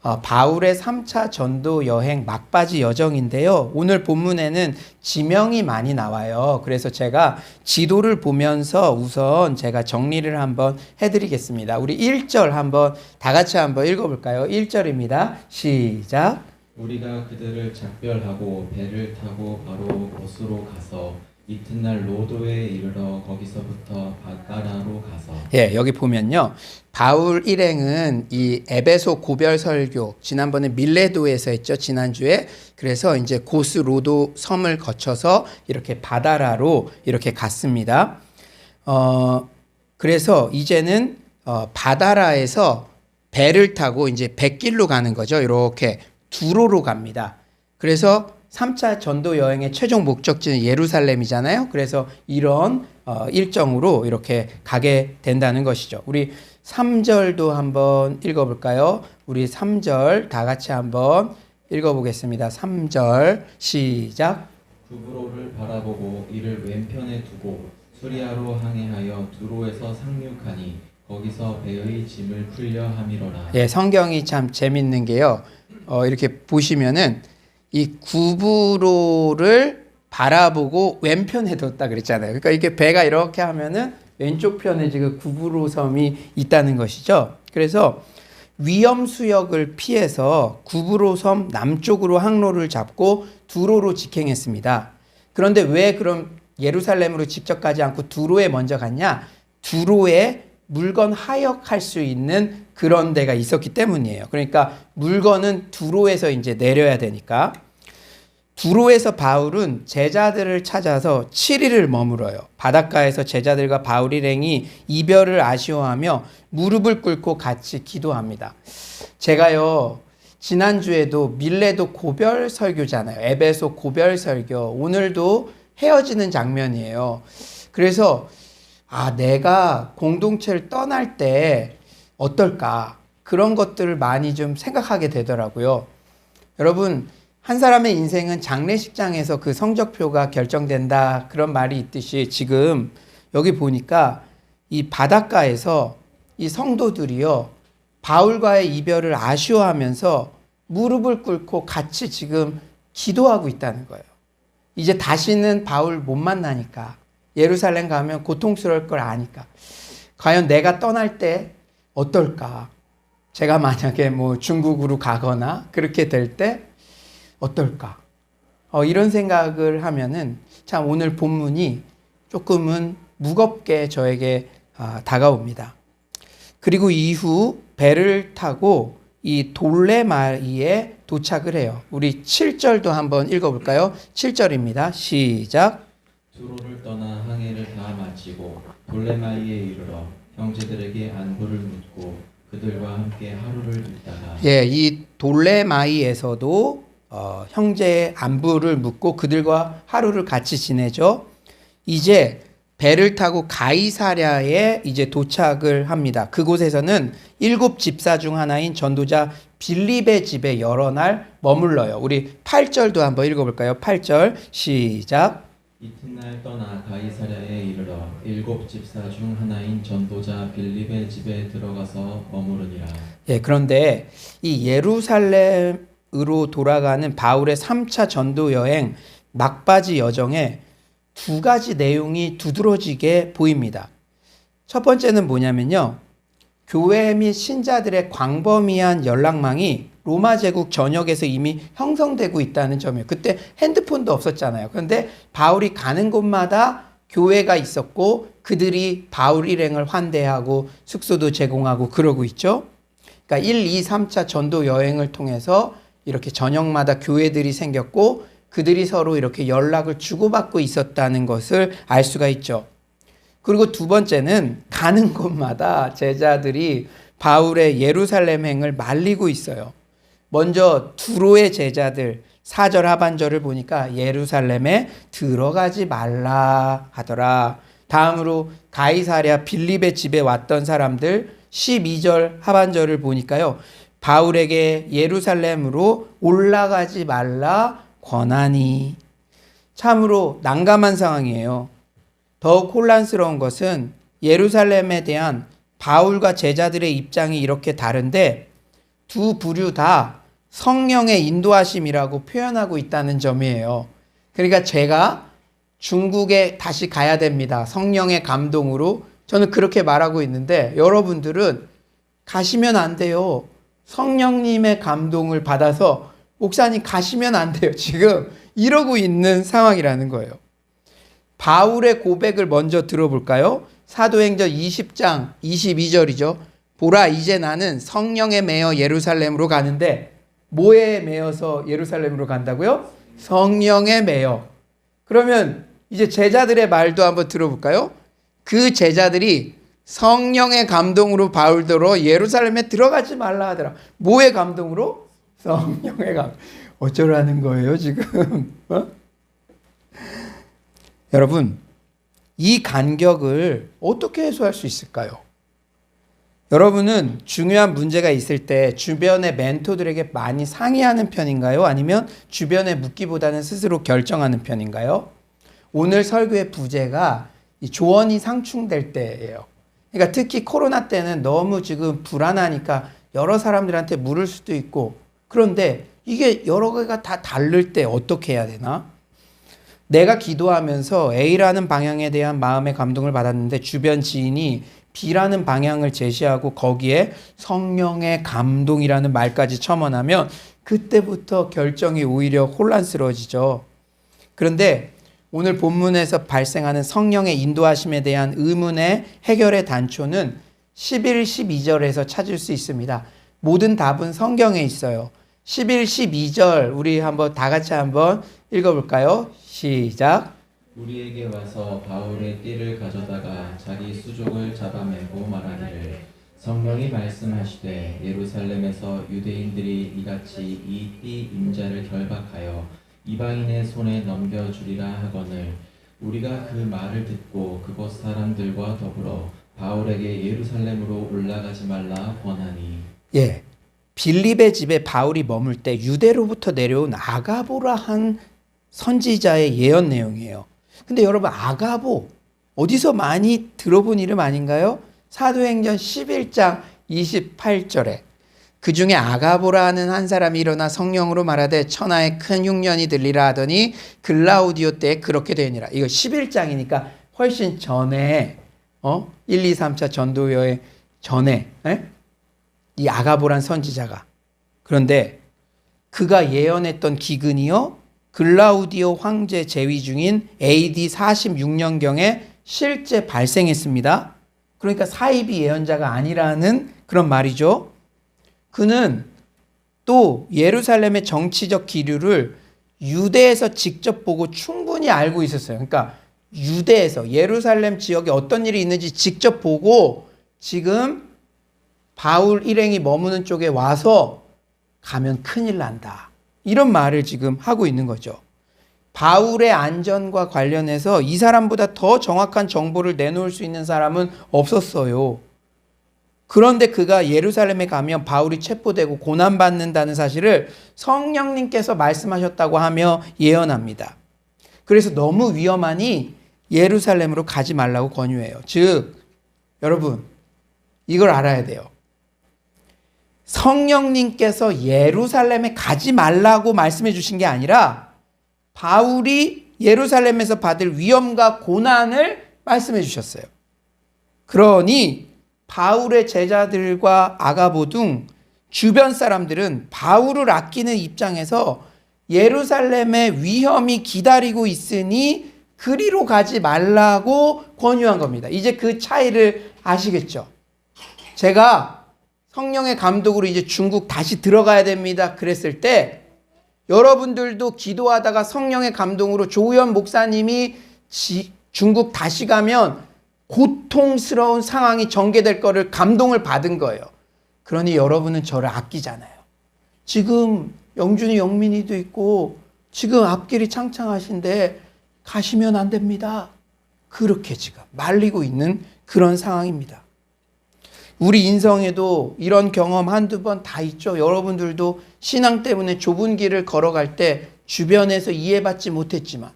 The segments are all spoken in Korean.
바울의 3차 전도 여행 막바지 여정인데요. 오늘 본문에는 지명이 많이 나와요. 그래서 제가 지도를 보면서 우선 제가 정리를 한번 해드리겠습니다. 우리 1절 한번 다 같이 한번 읽어볼까요? 1절입니다. 시작. 우리가 그들을 작별하고 배를 타고 바로 곳으로 가서 이튿날 로도에 이르러 거기서부터 바다라로 가서. 예, 여기 보면요. 바울 일행은 이 에베소 고별 설교, 지난번에 밀레도에서 했죠, 지난주에. 그래서 이제 고스 로도 섬을 거쳐서 이렇게 바다라로 이렇게 갔습니다. 그래서 이제는 바다라에서 배를 타고 이제 백길로 가는 거죠. 이렇게 두로로 갑니다. 그래서 3차 전도 여행의 최종 목적지는 예루살렘이잖아요. 그래서 이런 일정으로 이렇게 가게 된다는 것이죠. 우리 3절도 한번 읽어볼까요? 우리 3절 다 같이 한번 읽어보겠습니다. 3절 시작. 구브로를 바라보고 이를 왼편에 두고 수리아로 항해하여 두로에서 상륙하니 거기서 배의 짐을 풀려 함이로라. 예, 성경이 참 재밌는 게요. 이렇게 보시면은 이 구브로를 바라보고 왼편에 뒀다 그랬잖아요. 그러니까 이게 배가 이렇게 하면은 왼쪽 편에 지금 구브로 섬이 있다는 것이죠. 그래서 위험 수역을 피해서 구브로 섬 남쪽으로 항로를 잡고 두로로 직행했습니다. 그런데 왜 그럼 예루살렘으로 직접 가지 않고 두로에 먼저 갔냐? 두로에 물건 하역할 수 있는 그런 데가 있었기 때문이에요. 그러니까 물건은 두로에서 이제 내려야 되니까. 두로에서 바울은 제자들을 찾아서 7일을 머물어요. 바닷가에서 제자들과 바울 일행이 이별을 아쉬워하며 무릎을 꿇고 같이 기도합니다. 제가요, 지난주에도 밀레도 고별 설교잖아요. 에베소 고별 설교. 오늘도 헤어지는 장면이에요. 그래서 내가 공동체를 떠날 때 어떨까? 그런 것들을 많이 좀 생각하게 되더라고요. 여러분, 한 사람의 인생은 장례식장에서 그 성적표가 결정된다. 그런 말이 있듯이 지금 여기 보니까 이 바닷가에서 이 성도들이요, 바울과의 이별을 아쉬워하면서 무릎을 꿇고 같이 지금 기도하고 있다는 거예요. 이제 다시는 바울 못 만나니까. 예루살렘 가면 고통스러울 걸 아니까. 과연 내가 떠날 때 어떨까? 제가 만약에 뭐 중국으로 가거나 그렇게 될 때 어떨까? 이런 생각을 하면은 참 오늘 본문이 조금은 무겁게 저에게 다가옵니다. 그리고 이후 배를 타고 이 돌레마이에 도착을 해요. 우리 7절도 한번 읽어볼까요? 7절입니다. 시작. 두로를 떠나 항해를 다 마치고 돌레마이에 이르러 형제들에게 안부를 묻고 그들과 함께 하루를 있다가. 예, 이 돌레마이에서도 형제의 안부를 묻고 그들과 하루를 같이 지내죠. 이제 배를 타고 가이사랴에 이제 도착을 합니다. 그곳에서는 7 집사 중 하나인 전도자 빌립의 집에 여러 날 머물러요. 우리 8절도 한번 읽어볼까요? 8절 시작. 이튿날 떠나 가이사랴에 이르러 7 집사 중 하나인 전도자 빌립의 집에 들어가서 머무르니라. 예, 그런데 이 예루살렘으로 돌아가는 바울의 3차 전도 여행 막바지 여정에 두 가지 내용이 두드러지게 보입니다. 첫 번째는 뭐냐면요. 교회 및 신자들의 광범위한 연락망이 로마 제국 전역에서 이미 형성되고 있다는 점이에요. 그때 핸드폰도 없었잖아요. 그런데 바울이 가는 곳마다 교회가 있었고 그들이 바울 일행을 환대하고 숙소도 제공하고 그러고 있죠. 그러니까 1, 2, 3차 전도 여행을 통해서 이렇게 전역마다 교회들이 생겼고 그들이 서로 이렇게 연락을 주고받고 있었다는 것을 알 수가 있죠. 그리고 두 번째는 가는 곳마다 제자들이 바울의 예루살렘행을 말리고 있어요. 먼저 두로의 제자들 4절 하반절을 보니까 예루살렘에 들어가지 말라 하더라. 다음으로 가이사랴 빌립의 집에 왔던 사람들 12절 하반절을 보니까요. 바울에게 예루살렘으로 올라가지 말라 권하니. 참으로 난감한 상황이에요. 더욱 혼란스러운 것은 예루살렘에 대한 바울과 제자들의 입장이 이렇게 다른데 두 부류 다 성령의 인도하심이라고 표현하고 있다는 점이에요. 그러니까 제가 중국에 다시 가야 됩니다. 성령의 감동으로. 저는 그렇게 말하고 있는데 여러분들은 가시면 안 돼요. 성령님의 감동을 받아서 목사님 가시면 안 돼요. 지금 이러고 있는 상황이라는 거예요. 바울의 고백을 먼저 들어볼까요? 사도행전 20장 22절이죠. 보라, 이제 나는 성령에 매여 예루살렘으로 가는데, 뭐에 매여서 예루살렘으로 간다고요? 성령에 매여. 그러면 이제 제자들의 말도 한번 들어볼까요? 그 제자들이 성령의 감동으로 바울더러 예루살렘에 들어가지 말라 하더라. 뭐의 감동으로? 성령의 감동. 어쩌라는 거예요 지금? 여러분, 이 간격을 어떻게 해소할 수 있을까요? 여러분은 중요한 문제가 있을 때 주변의 멘토들에게 많이 상의하는 편인가요? 아니면 주변에 묻기보다는 스스로 결정하는 편인가요? 오늘 설교의 부제가 이 조언이 상충될 때예요. 그러니까 특히 코로나 때는 너무 지금 불안하니까 여러 사람들한테 물을 수도 있고, 그런데 이게 여러 개가 다 다를 때 어떻게 해야 되나? 내가 기도하면서 A라는 방향에 대한 마음의 감동을 받았는데 주변 지인이 B라는 방향을 제시하고 거기에 성령의 감동이라는 말까지 첨언하면 그때부터 결정이 오히려 혼란스러워지죠. 그런데 오늘 본문에서 발생하는 성령의 인도하심에 대한 의문의 해결의 단초는 11, 12절에서 찾을 수 있습니다. 모든 답은 성경에 있어요. 11, 12절 우리 한번 다 같이 한번 읽어볼까요? 시작. 우리에게 와서 바울의 띠를 가져다가 자기 수족을 잡아매고 말하기를, 성령이 말씀하시되 예루살렘에서 유대인들이 이같이 이 띠 임자를 결박하여 이방인의 손에 넘겨주리라 하거늘, 우리가 그 말을 듣고 그곳 사람들과 더불어 바울에게 예루살렘으로 올라가지 말라 권하니. 예, 빌립의 집에 바울이 머물 때 유대로부터 내려온 아가보라 한 선지자의 예언 내용이에요. 근데 여러분, 아가보 어디서 많이 들어본 이름 아닌가요? 사도행전 11장 28절에 그 중에 아가보라는 한 사람이 일어나 성령으로 말하되 천하에 큰 흉년이 들리라 하더니 글라우디오 때에 그렇게 되니라. 이거 11장이니까 훨씬 전에 1, 2, 3차 전도여행 전에 이 아가보란 선지자가, 그런데 그가 예언했던 기근이요 글라우디오 황제 재위 중인 AD 46년경에 실제 발생했습니다. 그러니까 사이비 예언자가 아니라는 그런 말이죠. 그는 또 예루살렘의 정치적 기류를 유대에서 직접 보고 충분히 알고 있었어요. 그러니까 유대에서 예루살렘 지역에 어떤 일이 있는지 직접 보고 지금 바울 일행이 머무는 쪽에 와서 가면 큰일 난다, 이런 말을 지금 하고 있는 거죠. 바울의 안전과 관련해서 이 사람보다 더 정확한 정보를 내놓을 수 있는 사람은 없었어요. 그런데 그가 예루살렘에 가면 바울이 체포되고 고난받는다는 사실을 성령님께서 말씀하셨다고 하며 예언합니다. 그래서 너무 위험하니 예루살렘으로 가지 말라고 권유해요. 즉, 여러분, 이걸 알아야 돼요. 성령님께서 예루살렘에 가지 말라고 말씀해 주신 게 아니라 바울이 예루살렘에서 받을 위험과 고난을 말씀해 주셨어요. 그러니 바울의 제자들과 아가보 등 주변 사람들은 바울을 아끼는 입장에서 예루살렘의 위험이 기다리고 있으니 그리로 가지 말라고 권유한 겁니다. 이제 그 차이를 아시겠죠? 제가 성령의 감독으로 이제 중국 다시 들어가야 됩니다 그랬을 때 여러분들도 기도하다가 성령의 감동으로 조우현 목사님이 중국 다시 가면 고통스러운 상황이 전개될 거를 감동을 받은 거예요. 그러니 여러분은 저를 아끼잖아요. 지금 영준이 영민이도 있고 지금 앞길이 창창하신데 가시면 안 됩니다. 그렇게 지금 말리고 있는 그런 상황입니다. 우리 인성에도 이런 경험 한두 번 다 있죠. 여러분들도 신앙 때문에 좁은 길을 걸어갈 때 주변에서 이해받지 못했지만,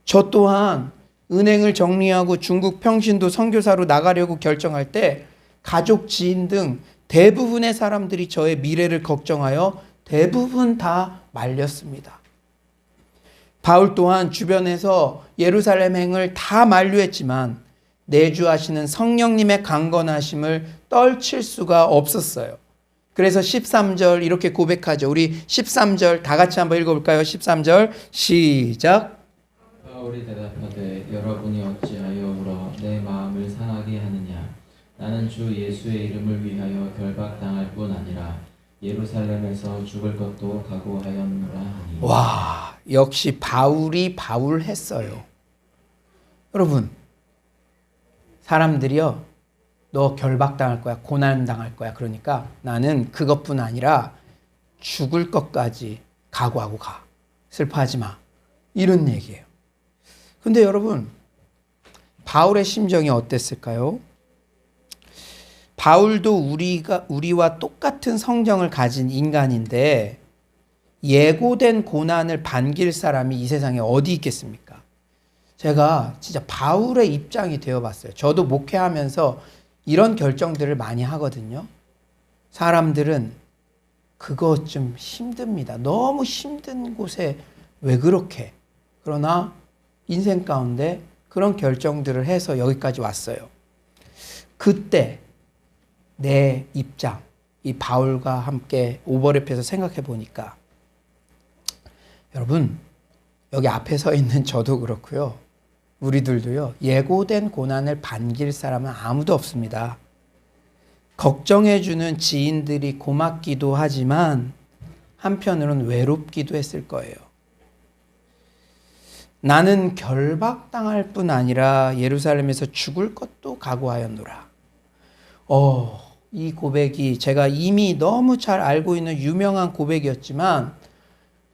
저 또한 은행을 정리하고 중국 평신도 선교사로 나가려고 결정할 때 가족, 지인 등 대부분의 사람들이 저의 미래를 걱정하여 대부분 다 말렸습니다. 바울 또한 주변에서 예루살렘행을 다 만류했지만 내주하시는 성령님의 강건하심을 떨칠 수가 없었어요. 그래서 13절 이렇게 고백하죠. 우리 13절 다 같이 한번 읽어볼까요? 13절 시작. 바울이 대답하되 여러분이 어찌하여 울어 내 마음을 상하게 하느냐. 나는 주 예수의 이름을 위하여 결박당할 뿐 아니라 예루살렘에서 죽을 것도 각오하였노라 하니. 와, 역시 바울이 바울했어요. 여러분, 사람들이요, 너 결박당할 거야, 고난당할 거야. 그러니까 나는 그것뿐 아니라 죽을 것까지 각오하고 가. 슬퍼하지 마. 이런 얘기예요. 근데 여러분, 바울의 심정이 어땠을까요? 바울도 우리와 똑같은 성정을 가진 인간인데 예고된 고난을 반길 사람이 이 세상에 어디 있겠습니까? 제가 진짜 바울의 입장이 되어봤어요. 저도 목회하면서 이런 결정들을 많이 하거든요. 사람들은 그거 좀 힘듭니다. 너무 힘든 곳에 왜 그렇게? 그러나 인생 가운데 그런 결정들을 해서 여기까지 왔어요. 그때 내 입장, 이 바울과 함께 오버랩해서 생각해 보니까 여러분, 여기 앞에 서 있는 저도 그렇고요. 우리들도요. 예고된 고난을 반길 사람은 아무도 없습니다. 걱정해 주는 지인들이 고맙기도 하지만 한편으로는 외롭기도 했을 거예요. 나는 결박당할 뿐 아니라 예루살렘에서 죽을 것도 각오하였노라. 이 고백이 제가 이미 너무 잘 알고 있는 유명한 고백이었지만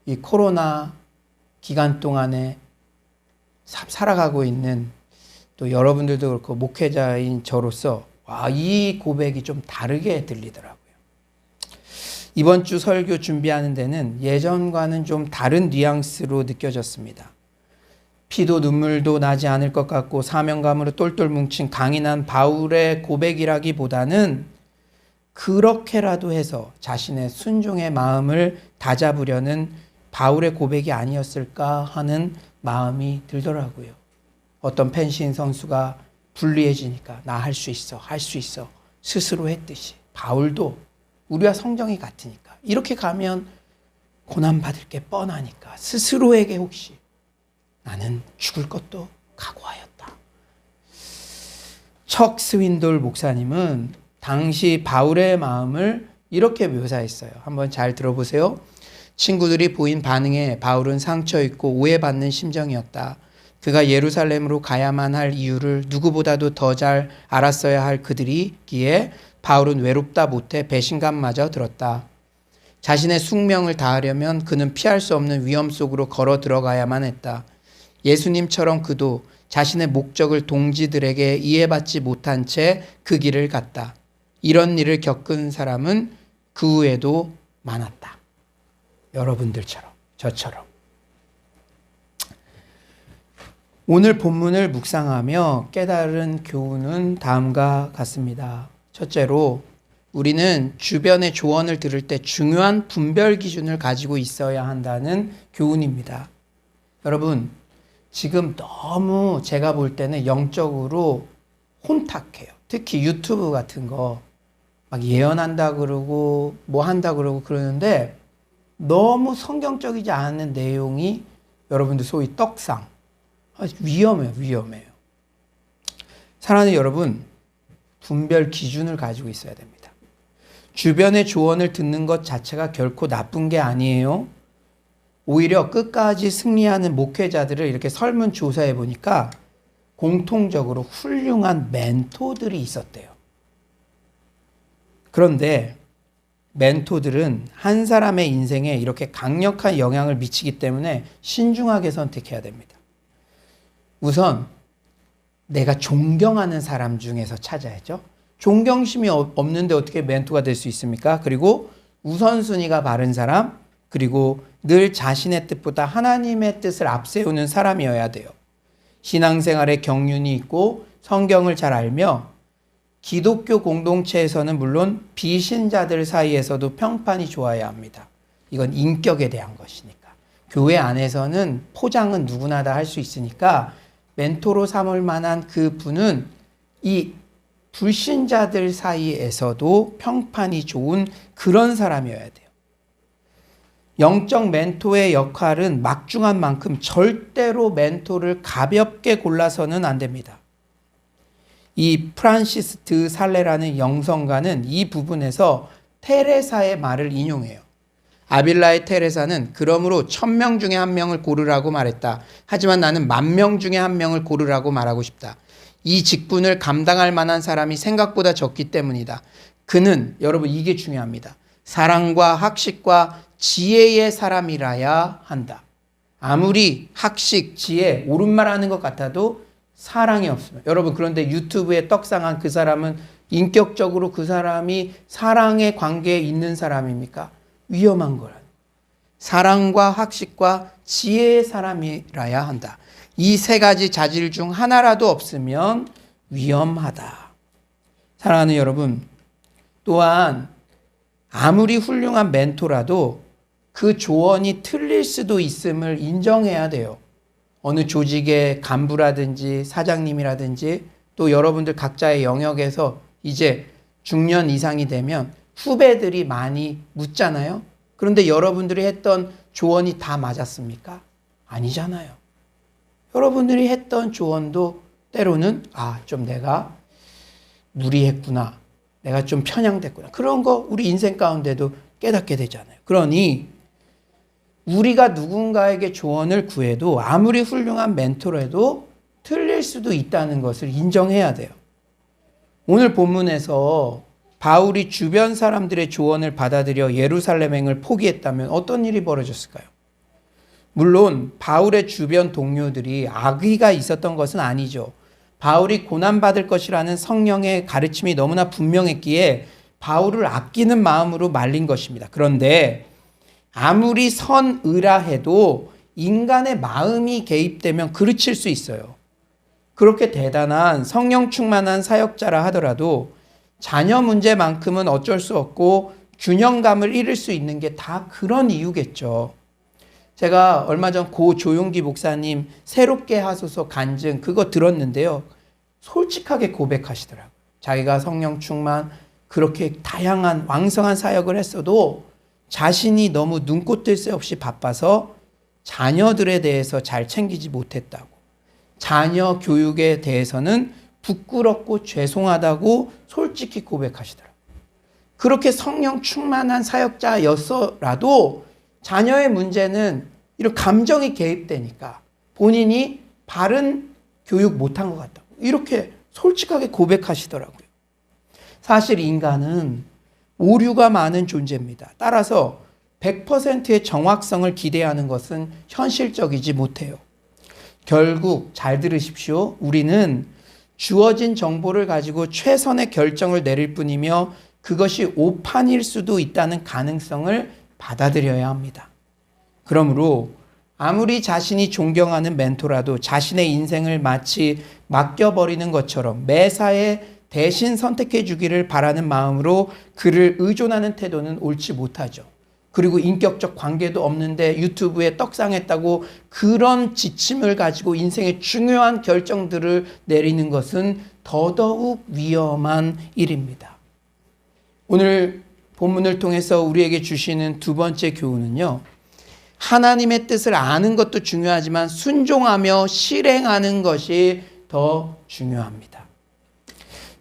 이 코로나 기간 동안에 살아가고 있는 또 여러분들도 그렇고 목회자인 저로서 이 고백이 좀 다르게 들리더라고요. 이번 주 설교 준비하는 데는 예전과는 좀 다른 뉘앙스로 느껴졌습니다. 피도 눈물도 나지 않을 것 같고 사명감으로 똘똘 뭉친 강인한 바울의 고백이라기보다는 그렇게라도 해서 자신의 순종의 마음을 다잡으려는 바울의 고백이 아니었을까 하는 마음이 들더라고요. 어떤 펜싱 선수가 불리해지니까 나 할 수 있어, 할 수 있어 스스로 했듯이 바울도 우리와 성정이 같으니까 이렇게 가면 고난받을 게 뻔하니까 스스로에게 혹시 나는 죽을 것도 각오하였다. 척 스윈돌 목사님은 당시 바울의 마음을 이렇게 묘사했어요. 한번 잘 들어보세요. 친구들이 보인 반응에 바울은 상처 있고 오해받는 심정이었다. 그가 예루살렘으로 가야만 할 이유를 누구보다도 더 잘 알았어야 할 그들이기에 바울은 외롭다 못해 배신감마저 들었다. 자신의 숙명을 다하려면 그는 피할 수 없는 위험 속으로 걸어 들어가야만 했다. 예수님처럼 그도 자신의 목적을 동지들에게 이해받지 못한 채 그 길을 갔다. 이런 일을 겪은 사람은 그 후에도 많았다. 여러분들처럼, 저처럼. 오늘 본문을 묵상하며 깨달은 교훈은 다음과 같습니다. 첫째로, 우리는 주변의 조언을 들을 때 중요한 분별 기준을 가지고 있어야 한다는 교훈입니다. 여러분, 지금 너무 제가 볼 때는 영적으로 혼탁해요. 특히 유튜브 같은 거 막 예언한다 그러고 뭐 한다 그러고 그러는데 너무 성경적이지 않은 내용이 여러분들 소위 떡상. 위험해요. 사랑하는 여러분, 분별 기준을 가지고 있어야 됩니다. 주변의 조언을 듣는 것 자체가 결코 나쁜 게 아니에요. 오히려 끝까지 승리하는 목회자들을 이렇게 설문조사해 보니까 공통적으로 훌륭한 멘토들이 있었대요. 그런데 멘토들은 한 사람의 인생에 이렇게 강력한 영향을 미치기 때문에 신중하게 선택해야 됩니다. 우선 내가 존경하는 사람 중에서 찾아야죠. 존경심이 없는데 어떻게 멘토가 될 수 있습니까? 그리고 우선순위가 바른 사람, 그리고 늘 자신의 뜻보다 하나님의 뜻을 앞세우는 사람이어야 돼요. 신앙생활에 경륜이 있고 성경을 잘 알며 기독교 공동체에서는 물론 비신자들 사이에서도 평판이 좋아야 합니다. 이건 인격에 대한 것이니까. 교회 안에서는 포장은 누구나 다 할 수 있으니까 멘토로 삼을 만한 그 분은 이 불신자들 사이에서도 평판이 좋은 그런 사람이어야 돼요. 영적 멘토의 역할은 막중한 만큼 절대로 멘토를 가볍게 골라서는 안 됩니다. 이 프란시스 드 살레라는 영성가는 이 부분에서 테레사의 말을 인용해요. 아빌라의 테레사는 그러므로 1000명 중에 한 명을 고르라고 말했다. 하지만 나는 10,000명 중에 한 명을 고르라고 말하고 싶다. 이 직분을 감당할 만한 사람이 생각보다 적기 때문이다. 그는, 여러분 이게 중요합니다. 사랑과 학식과 지혜의 사람이라야 한다. 아무리 학식, 지혜, 옳은 말 하는 것 같아도 사랑이 없으면. 여러분 그런데 유튜브에 떡상한 그 사람은 인격적으로 그 사람이 사랑의 관계에 있는 사람입니까? 위험한 거라. 사랑과 학식과 지혜의 사람이라야 한다. 이 세 가지 자질 중 하나라도 없으면 위험하다. 사랑하는 여러분, 또한 아무리 훌륭한 멘토라도 그 조언이 틀릴 수도 있음을 인정해야 돼요. 어느 조직의 간부라든지 사장님이라든지 또 여러분들 각자의 영역에서 이제 중년 이상이 되면 후배들이 많이 묻잖아요. 그런데 여러분들이 했던 조언이 다 맞았습니까? 아니잖아요. 여러분들이 했던 조언도 때로는 좀 내가 무리했구나. 내가 좀 편향됐구나. 그런 거 우리 인생 가운데도 깨닫게 되잖아요. 그러니 우리가 누군가에게 조언을 구해도 아무리 훌륭한 멘토라도 틀릴 수도 있다는 것을 인정해야 돼요. 오늘 본문에서 바울이 주변 사람들의 조언을 받아들여 예루살렘행을 포기했다면 어떤 일이 벌어졌을까요? 물론 바울의 주변 동료들이 악의가 있었던 것은 아니죠. 바울이 고난받을 것이라는 성령의 가르침이 너무나 분명했기에 바울을 아끼는 마음으로 말린 것입니다. 그런데 아무리 선의라 해도 인간의 마음이 개입되면 그르칠 수 있어요. 그렇게 대단한 성령 충만한 사역자라 하더라도 자녀 문제만큼은 어쩔 수 없고 균형감을 잃을 수 있는 게 다 그런 이유겠죠. 제가 얼마 전 고 조용기 목사님 새롭게 하소서 간증 그거 들었는데요. 솔직하게 고백하시더라고요. 자기가 성령 충만 그렇게 다양한 왕성한 사역을 했어도 자신이 너무 눈꽃 뜰 새 없이 바빠서 자녀들에 대해서 잘 챙기지 못했다고. 자녀 교육에 대해서는 부끄럽고 죄송하다고 솔직히 고백하시더라고요. 그렇게 성령 충만한 사역자였어라도 자녀의 문제는 이런 감정이 개입되니까 본인이 바른 교육 못한 것 같다고 이렇게 솔직하게 고백하시더라고요. 사실 인간은 오류가 많은 존재입니다. 따라서 100%의 정확성을 기대하는 것은 현실적이지 못해요. 결국 잘 들으십시오. 우리는 주어진 정보를 가지고 최선의 결정을 내릴 뿐이며 그것이 오판일 수도 있다는 가능성을 받아들여야 합니다. 그러므로 아무리 자신이 존경하는 멘토라도 자신의 인생을 마치 맡겨버리는 것처럼 매사에 대신 선택해 주기를 바라는 마음으로 그를 의존하는 태도는 옳지 못하죠. 그리고 인격적 관계도 없는데 유튜브에 떡상했다고 그런 지침을 가지고 인생의 중요한 결정들을 내리는 것은 더더욱 위험한 일입니다. 오늘 본문을 통해서 우리에게 주시는 두 번째 교훈은요. 하나님의 뜻을 아는 것도 중요하지만 순종하며 실행하는 것이 더 중요합니다.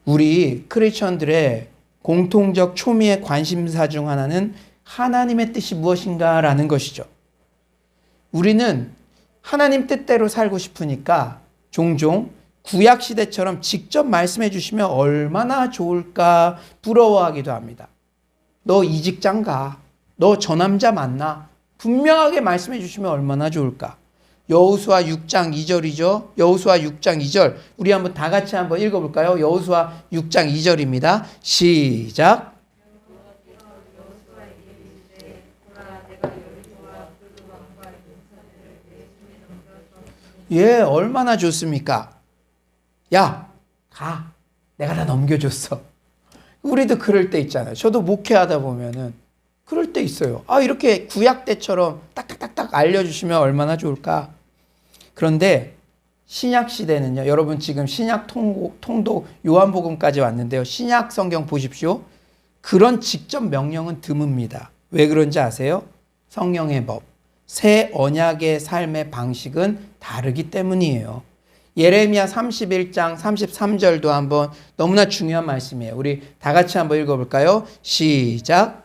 우리 크리스천들의 공통적 초미의 관심사 중 하나는 하나님의 뜻이 무엇인가라는 것이죠. 우리는 하나님 뜻대로 살고 싶으니까 종종 구약시대처럼 직접 말씀해 주시면 얼마나 좋을까 부러워하기도 합니다. 너 이 직장 가. 너 저 남자 만나. 분명하게 말씀해 주시면 얼마나 좋을까. 여호수아 6장 2절이죠. 여호수아 6장 2절. 우리 한번 다 같이 한번 읽어볼까요? 여호수아 6장 2절입니다. 시작. 예, 얼마나 좋습니까? 야, 가. 내가 다 넘겨줬어. 우리도 그럴 때 있잖아요. 저도 목회하다 보면은 그럴 때 있어요. 이렇게 구약 때처럼 딱딱딱딱 알려주시면 얼마나 좋을까. 그런데 신약 시대는요. 여러분 지금 신약 통독 요한복음까지 왔는데요. 신약 성경 보십시오. 그런 직접 명령은 드뭅니다. 왜 그런지 아세요? 성령의 법. 새 언약의 삶의 방식은 다르기 때문이에요. 예레미야 31장 33절도 한번 너무나 중요한 말씀이에요. 우리 다 같이 한번 읽어볼까요? 시작.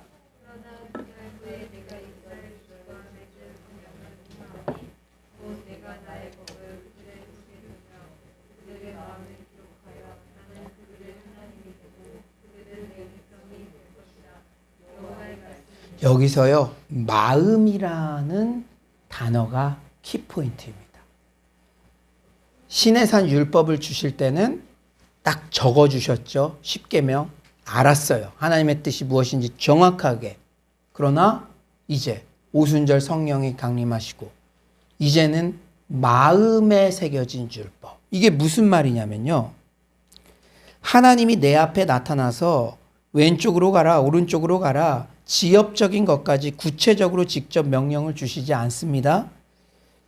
여기서요, 마음이라는 단어가 키포인트입니다. 시내산 율법을 주실 때는 딱 적어주셨죠. 십계명 알았어요. 하나님의 뜻이 무엇인지 정확하게. 그러나 이제 오순절 성령이 강림하시고 이제는 마음에 새겨진 율법. 이게 무슨 말이냐면요. 하나님이 내 앞에 나타나서 왼쪽으로 가라, 오른쪽으로 가라, 지엽적인 것까지 구체적으로 직접 명령을 주시지 않습니다.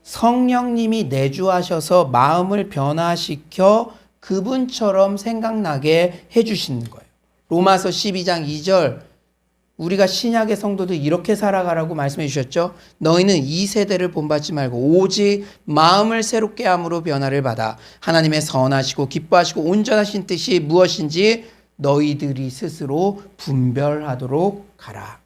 성령님이 내주하셔서 마음을 변화시켜 그분처럼 생각나게 해주시는 거예요. 로마서 12장 2절 우리가 신약의 성도들 이렇게 살아가라고 말씀해 주셨죠. 너희는 이 세대를 본받지 말고 오직 마음을 새롭게 함으로 변화를 받아 하나님의 선하시고 기뻐하시고 온전하신 뜻이 무엇인지 너희들이 스스로 분별하도록 가라.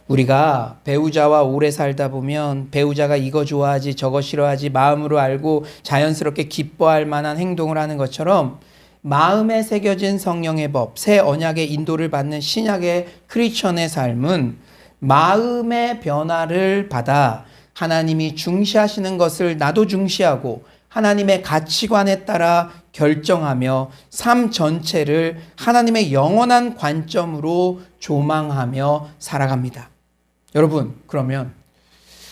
우리가 배우자와 오래 살다 보면 배우자가 이거 좋아하지 저거 싫어하지 마음으로 알고 자연스럽게 기뻐할 만한 행동을 하는 것처럼 마음에 새겨진 성령의 법, 새 언약의 인도를 받는 신약의 크리스천의 삶은 마음의 변화를 받아 하나님이 중시하시는 것을 나도 중시하고 하나님의 가치관에 따라 결정하며 삶 전체를 하나님의 영원한 관점으로 조망하며 살아갑니다. 여러분, 그러면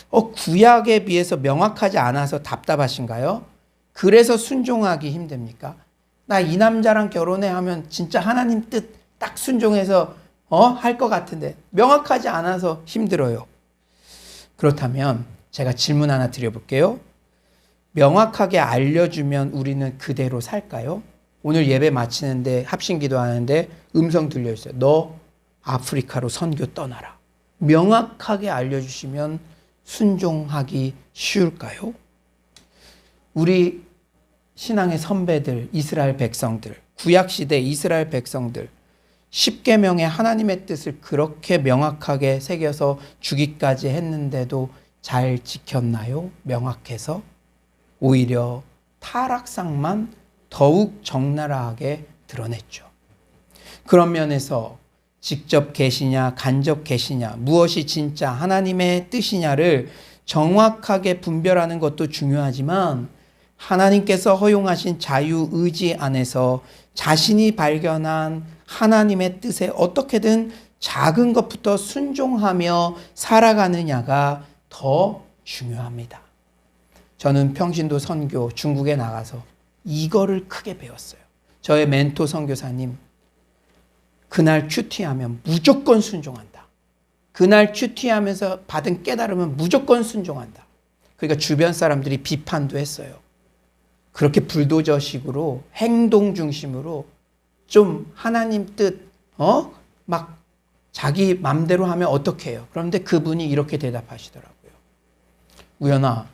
구약에 비해서 명확하지 않아서 답답하신가요? 그래서 순종하기 힘듭니까? 나 이 남자랑 결혼해 하면 진짜 하나님 뜻 딱 순종해서 할 것 같은데 명확하지 않아서 힘들어요. 그렇다면 제가 질문 하나 드려볼게요. 명확하게 알려주면 우리는 그대로 살까요? 오늘 예배 마치는데 합심기도 하는데 음성 들려있어요. 너 아프리카로 선교 떠나라. 명확하게 알려주시면 순종하기 쉬울까요? 우리 신앙의 선배들, 이스라엘 백성들, 구약시대 이스라엘 백성들, 십계명의 하나님의 뜻을 그렇게 명확하게 새겨서 주기까지 했는데도 잘 지켰나요? 명확해서? 오히려 타락상만 더욱 적나라하게 드러냈죠. 그런 면에서 직접 계시냐 간접 계시냐 무엇이 진짜 하나님의 뜻이냐를 정확하게 분별하는 것도 중요하지만 하나님께서 허용하신 자유의지 안에서 자신이 발견한 하나님의 뜻에 어떻게든 작은 것부터 순종하며 살아가느냐가 더 중요합니다. 저는 평신도 선교 중국에 나가서 이거를 크게 배웠어요. 저의 멘토 선교사님, 그날 큐티하면 무조건 순종한다. 그날 큐티하면서 받은 깨달음은 무조건 순종한다. 그러니까 주변 사람들이 비판도 했어요. 그렇게 불도저식으로 행동 중심으로 좀 하나님 뜻 막 자기 맘대로 하면 어떻게 해요? 그런데 그분이 이렇게 대답하시더라고요. 우연아,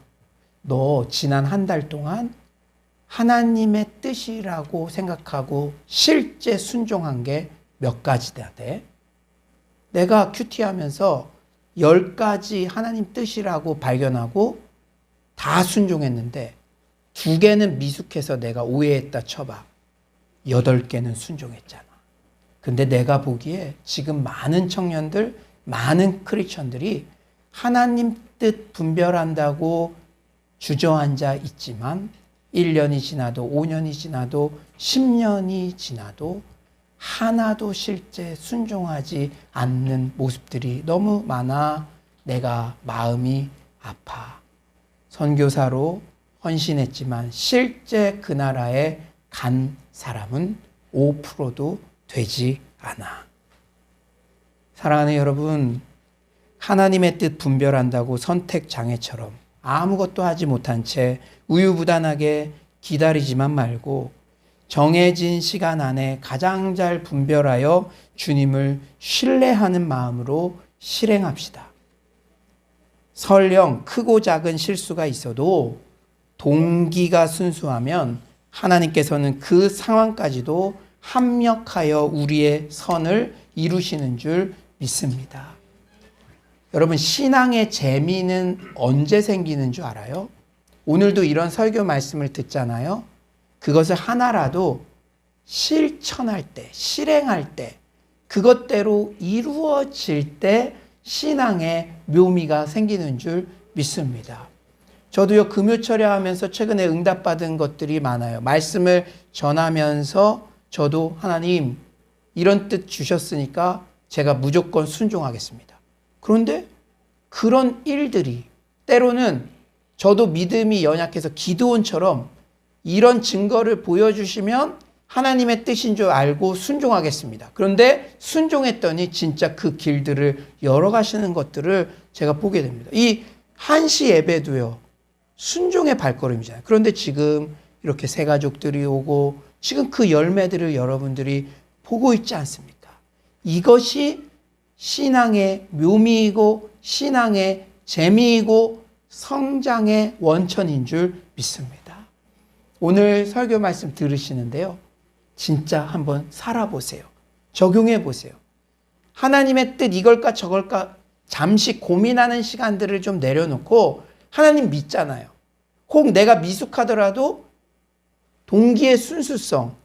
너 지난 한 달 동안 하나님의 뜻이라고 생각하고 실제 순종한 게 몇 가지다 돼? 내가 큐티하면서 10가지 하나님 뜻이라고 발견하고 다 순종했는데 2개는 미숙해서 내가 오해했다 쳐봐. 8개는 순종했잖아. 근데 내가 보기에 지금 많은 청년들, 많은 크리스천들이 하나님 뜻 분별한다고 주저앉아 있지만 1년이 지나도 5년이 지나도 10년이 지나도 하나도 실제 순종하지 않는 모습들이 너무 많아 내가 마음이 아파. 선교사로 헌신했지만 실제 그 나라에 간 사람은 5%도 되지 않아. 사랑하는 여러분, 하나님의 뜻 분별한다고 선택 장애처럼 아무것도 하지 못한 채 우유부단하게 기다리지만 말고 정해진 시간 안에 가장 잘 분별하여 주님을 신뢰하는 마음으로 실행합시다. 설령 크고 작은 실수가 있어도 동기가 순수하면 하나님께서는 그 상황까지도 합력하여 우리의 선을 이루시는 줄 믿습니다. 여러분, 신앙의 재미는 언제 생기는 줄 알아요? 오늘도 이런 설교 말씀을 듣잖아요. 그것을 하나라도 실천할 때, 실행할 때, 그것대로 이루어질 때 신앙의 묘미가 생기는 줄 믿습니다. 저도요, 금요철에 하면서 최근에 응답받은 것들이 많아요. 말씀을 전하면서 저도 하나님 이런 뜻 주셨으니까 제가 무조건 순종하겠습니다. 그런데 그런 일들이 때로는 저도 믿음이 연약해서 기드온처럼 이런 증거를 보여주시면 하나님의 뜻인 줄 알고 순종하겠습니다. 그런데 순종했더니 진짜 그 길들을 열어가시는 것들을 제가 보게 됩니다. 이 한시 예배도요, 순종의 발걸음이잖아요. 그런데 지금 이렇게 새 가족들이 오고 지금 그 열매들을 여러분들이 보고 있지 않습니까? 이것이 신앙의 묘미이고 신앙의 재미이고 성장의 원천인 줄 믿습니다. 오늘 설교 말씀 들으시는데요, 진짜 한번 살아보세요. 적용해 보세요. 하나님의 뜻 이걸까 저걸까 잠시 고민하는 시간들을 좀 내려놓고 하나님 믿잖아요. 혹 내가 미숙하더라도 동기의 순수성,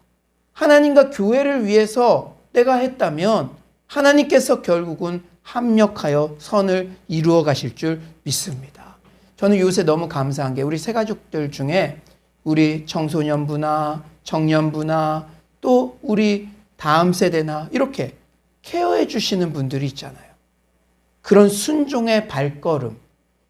하나님과 교회를 위해서 내가 했다면 하나님께서 결국은 합력하여 선을 이루어 가실 줄 믿습니다. 저는 요새 너무 감사한 게 우리 새가족들 중에 우리 청소년부나 청년부나 또 우리 다음 세대나 이렇게 케어해 주시는 분들이 있잖아요. 그런 순종의 발걸음,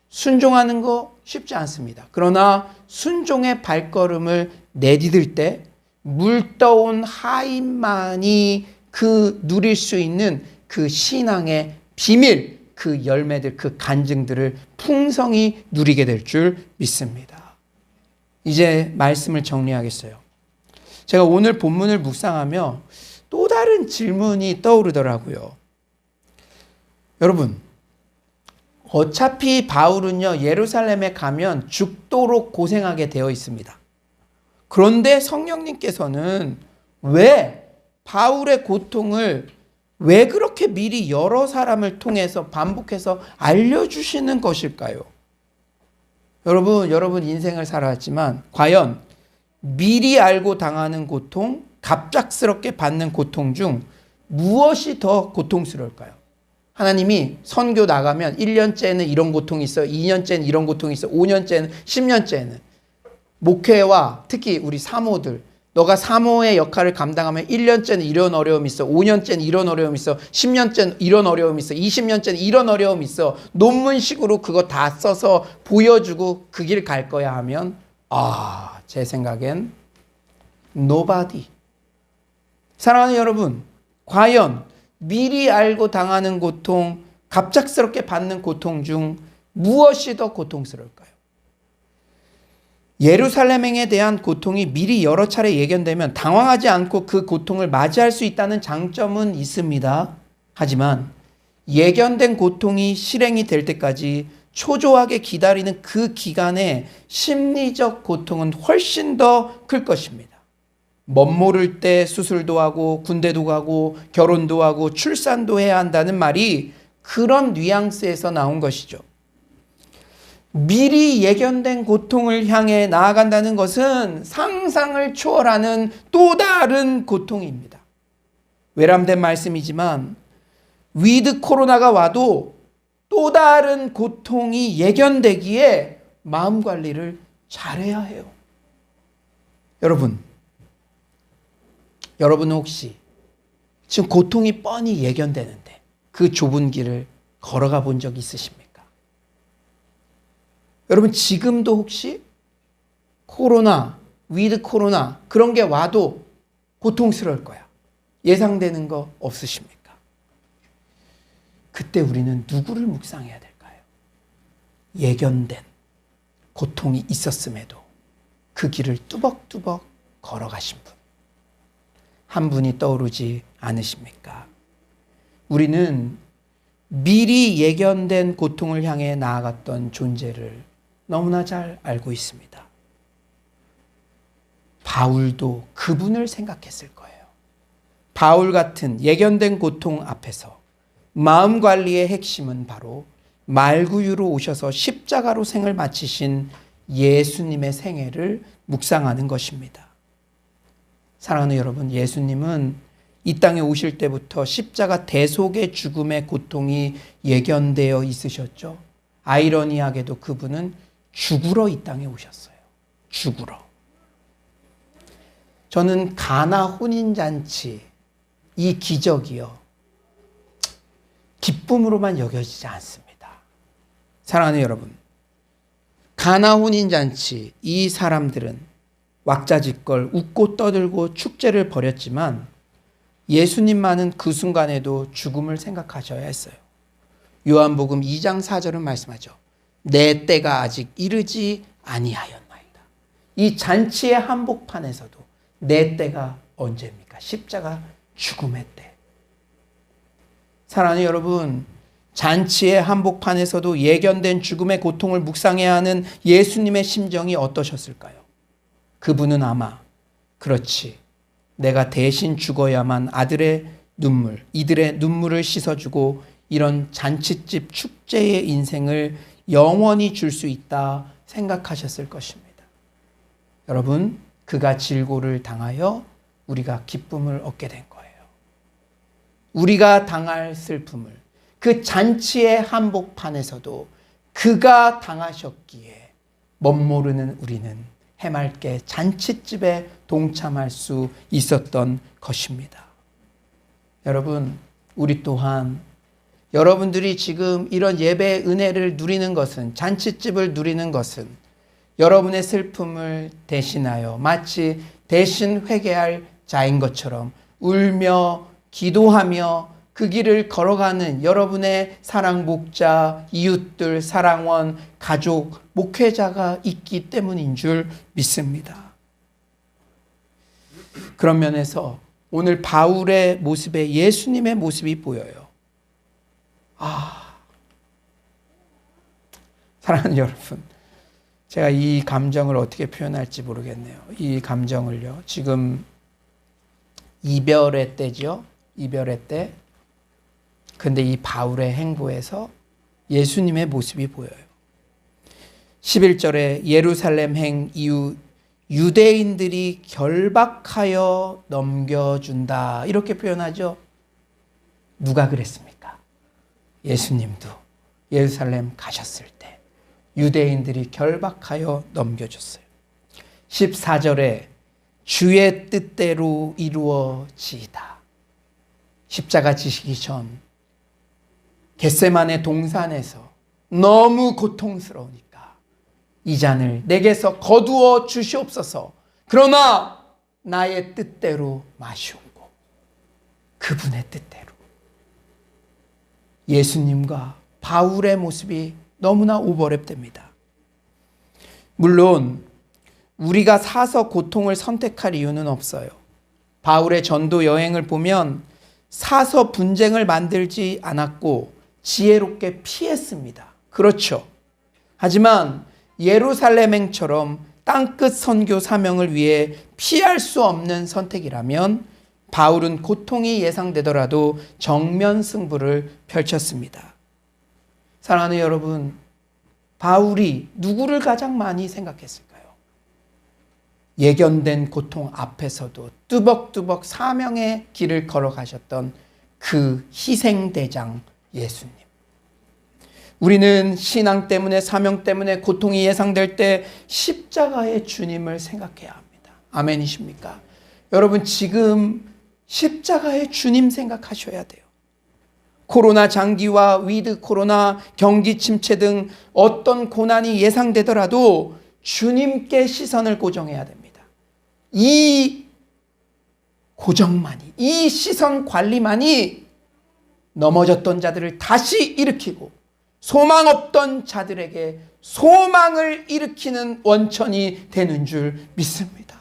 순종하는 거 쉽지 않습니다. 그러나 순종의 발걸음을 내디딜 때 물떠온 하인만이 그 누릴 수 있는 그 신앙의 비밀, 그 열매들, 그 간증들을 풍성히 누리게 될 줄 믿습니다. 이제 말씀을 정리하겠어요. 제가 오늘 본문을 묵상하며 또 다른 질문이 떠오르더라고요. 여러분, 어차피 바울은요, 예루살렘에 가면 죽도록 고생하게 되어 있습니다. 그런데 성령님께서는 왜 바울의 고통을 왜 그렇게 미리 여러 사람을 통해서 반복해서 알려주시는 것일까요? 여러분 인생을 살아왔지만 과연 미리 알고 당하는 고통, 갑작스럽게 받는 고통 중 무엇이 더 고통스러울까요? 하나님이 선교 나가면 1년째는 이런 고통이 있어, 2년째는 이런 고통이 있어, 5년째는, 10년째는 목회와 특히 우리 사모들, 너가 사모의 역할을 감당하면 1년째는 이런 어려움이 있어, 5년째는 이런 어려움이 있어, 10년째는 이런 어려움이 있어, 20년째는 이런 어려움이 있어, 논문식으로 그거 다 써서 보여주고 그 길 갈 거야 하면 제 생각엔 nobody. 사랑하는 여러분, 과연 미리 알고 당하는 고통, 갑작스럽게 받는 고통 중 무엇이 더 고통스러울까요? 예루살렘행에 대한 고통이 미리 여러 차례 예견되면 당황하지 않고 그 고통을 맞이할 수 있다는 장점은 있습니다. 하지만 예견된 고통이 실행이 될 때까지 초조하게 기다리는 그 기간의 심리적 고통은 훨씬 더 클 것입니다. 멋모를 때 수술도 하고 군대도 가고 결혼도 하고 출산도 해야 한다는 말이 그런 뉘앙스에서 나온 것이죠. 미리 예견된 고통을 향해 나아간다는 것은 상상을 초월하는 또 다른 고통입니다. 외람된 말씀이지만 위드 코로나가 와도 또 다른 고통이 예견되기에 마음 관리를 잘해야 해요. 여러분은 혹시 지금 고통이 뻔히 예견되는데 그 좁은 길을 걸어가 본 적 있으십니까? 여러분, 지금도 혹시 코로나, 위드 코로나 그런 게 와도 고통스러울 거야. 예상되는 거 없으십니까? 그때 우리는 누구를 묵상해야 될까요? 예견된 고통이 있었음에도 그 길을 뚜벅뚜벅 걸어가신 분. 한 분이 떠오르지 않으십니까? 우리는 미리 예견된 고통을 향해 나아갔던 존재를 너무나 잘 알고 있습니다. 바울도 그분을 생각했을 거예요. 바울 같은 예견된 고통 앞에서 마음 관리의 핵심은 바로 말구유로 오셔서 십자가로 생을 마치신 예수님의 생애를 묵상하는 것입니다. 사랑하는 여러분, 예수님은 이 땅에 오실 때부터 십자가 대속의 죽음의 고통이 예견되어 있으셨죠. 아이러니하게도 그분은 죽으러 이 땅에 오셨어요. 죽으러. 저는 가나 혼인잔치 이 기적이요, 기쁨으로만 여겨지지 않습니다. 사랑하는 여러분, 가나 혼인잔치 이 사람들은 왁자지껄 웃고 떠들고 축제를 벌였지만 예수님만은 그 순간에도 죽음을 생각하셔야 했어요. 요한복음 2장 4절은 말씀하죠. 내 때가 아직 이르지 아니하였나이다. 이 잔치의 한복판에서도 내 때가 언제입니까? 십자가 죽음의 때. 사랑하는 여러분, 잔치의 한복판에서도 예견된 죽음의 고통을 묵상해야 하는 예수님의 심정이 어떠셨을까요? 그분은 아마 그렇지, 내가 대신 죽어야만 아들의 눈물, 이들의 눈물을 씻어주고 이런 잔치집 축제의 인생을 영원히 줄 수 있다 생각하셨을 것입니다. 여러분, 그가 질고를 당하여 우리가 기쁨을 얻게 된 거예요. 우리가 당할 슬픔을 그 잔치의 한복판에서도 그가 당하셨기에 멋모르는 우리는 해맑게 잔치집에 동참할 수 있었던 것입니다. 여러분, 우리 또한 여러분들이 지금 이런 예배의 은혜를 누리는 것은, 잔치집을 누리는 것은 여러분의 슬픔을 대신하여 마치 대신 회개할 자인 것처럼 울며 기도하며 그 길을 걸어가는 여러분의 사랑 목자, 이웃들, 사랑원, 가족, 목회자가 있기 때문인 줄 믿습니다. 그런 면에서 오늘 바울의 모습에 예수님의 모습이 보여요. 사랑하는 여러분, 제가 이 감정을 어떻게 표현할지 모르겠네요. 이 감정을요, 지금 이별의 때죠. 이별의 때. 근데 이 바울의 행보에서 예수님의 모습이 보여요. 11절에 예루살렘 행 이후 유대인들이 결박하여 넘겨준다, 이렇게 표현하죠. 누가 그랬습니까? 예수님도 예루살렘 가셨을 때 유대인들이 결박하여 넘겨줬어요. 14절에 주의 뜻대로 이루어지이다. 십자가 지시기 전 겟세마네 동산에서 너무 고통스러우니까 이 잔을 내게서 거두어 주시옵소서. 그러나 나의 뜻대로 마시옵고, 그분의 뜻대로. 예수님과 바울의 모습이 너무나 오버랩됩니다. 물론 우리가 사서 고통을 선택할 이유는 없어요. 바울의 전도 여행을 보면 사서 분쟁을 만들지 않았고 지혜롭게 피했습니다. 그렇죠. 하지만 예루살렘행처럼 땅끝 선교 사명을 위해 피할 수 없는 선택이라면 바울은 고통이 예상되더라도 정면 승부를 펼쳤습니다. 사랑하는 여러분, 바울이 누구를 가장 많이 생각했을까요? 예견된 고통 앞에서도 뚜벅뚜벅 사명의 길을 걸어가셨던 그 희생대장 예수님. 우리는 신앙 때문에, 사명 때문에 고통이 예상될 때 십자가의 주님을 생각해야 합니다. 아멘이십니까? 여러분, 지금 십자가의 주님 생각하셔야 돼요. 코로나 장기화, 위드 코로나, 경기 침체 등 어떤 고난이 예상되더라도 주님께 시선을 고정해야 됩니다. 이 고정만이, 이 시선 관리만이 넘어졌던 자들을 다시 일으키고 소망 없던 자들에게 소망을 일으키는 원천이 되는 줄 믿습니다.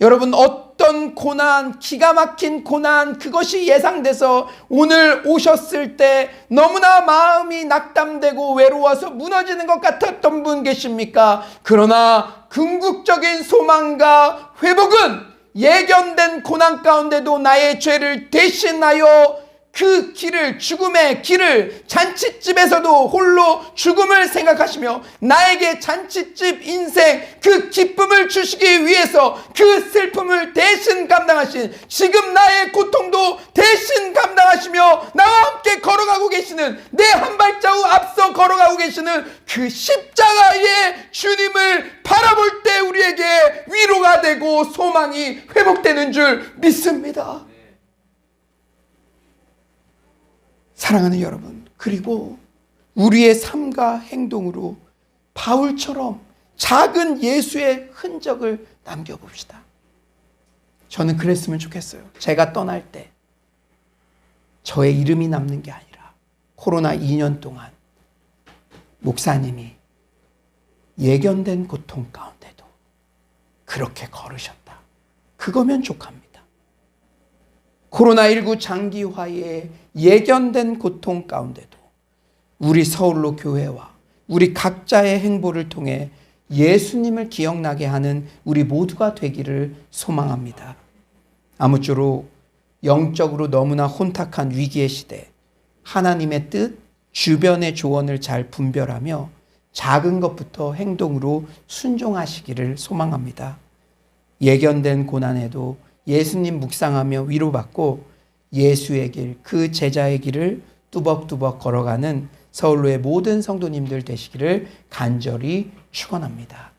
여러분, 어떤 고난, 기가 막힌 고난, 그것이 예상돼서 오늘 오셨을 때 너무나 마음이 낙담되고 외로워서 무너지는 것 같았던 분 계십니까? 그러나 궁극적인 소망과 회복은 예견된 고난 가운데도 나의 죄를 대신하여 그 길을, 죽음의 길을, 잔치집에서도 홀로 죽음을 생각하시며 나에게 잔치집 인생 그 기쁨을 주시기 위해서 그 슬픔을 대신 감당하신, 지금 나의 고통도 대신 감당하시며 나와 함께 걸어가고 계시는, 내 한 발자국 앞서 걸어가고 계시는 그 십자가의 주님을 바라볼 때 우리에게 위로가 되고 소망이 회복되는 줄 믿습니다. 사랑하는 여러분, 그리고 우리의 삶과 행동으로 바울처럼 작은 예수의 흔적을 남겨봅시다. 저는 그랬으면 좋겠어요. 제가 떠날 때 저의 이름이 남는 게 아니라 코로나 2년 동안 목사님이 예견된 고통 가운데도 그렇게 걸으셨다. 그거면 족합니다. 코로나19 장기화의 예견된 고통 가운데도 우리 서울로 교회와 우리 각자의 행보를 통해 예수님을 기억나게 하는 우리 모두가 되기를 소망합니다. 아무쪼록 영적으로 너무나 혼탁한 위기의 시대, 하나님의 뜻, 주변의 조언을 잘 분별하며 작은 것부터 행동으로 순종하시기를 소망합니다. 예견된 고난에도 예수님 묵상하며 위로받고 예수의 길, 그 제자의 길을 뚜벅뚜벅 걸어가는 서울로의 모든 성도님들 되시기를 간절히 축원합니다.